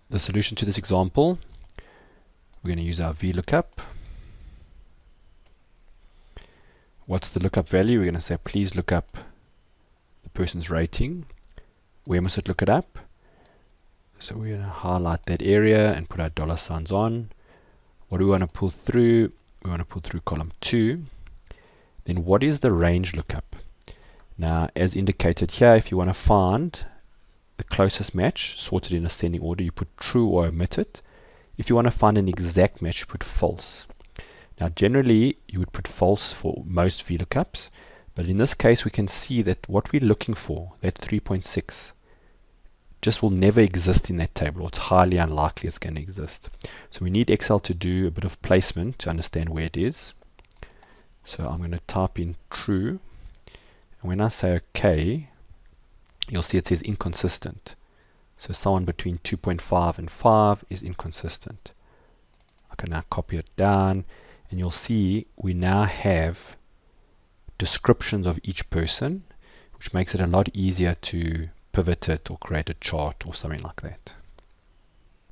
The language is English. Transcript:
the solution to this example, we're going to use our VLOOKUP. What's the lookup value? We're going to say, please look up the person's rating. Where must it look it up? So we're going to highlight that area and put our dollar signs on. What do we want to pull through? We want to pull through column 2. Then what is the range lookup? Now, as indicated here, if you want to find the closest match, sorted in ascending order, you put true or omit it. If you want to find an exact match, you put false. Now, generally, you would put false for most VLOOKUPs, but in this case, we can see that what we're looking for, that 3.6, just will never exist in that table, or it's highly unlikely it's going to exist. So we need Excel to do a bit of placement to understand where it is. So I'm going to type in true, and when I say OK, you'll see it says inconsistent. So someone between 2.5 and 5 is inconsistent. I can now copy it down, and you'll see we now have descriptions of each person, which makes it a lot easier to pivot it or create a chart or something like that.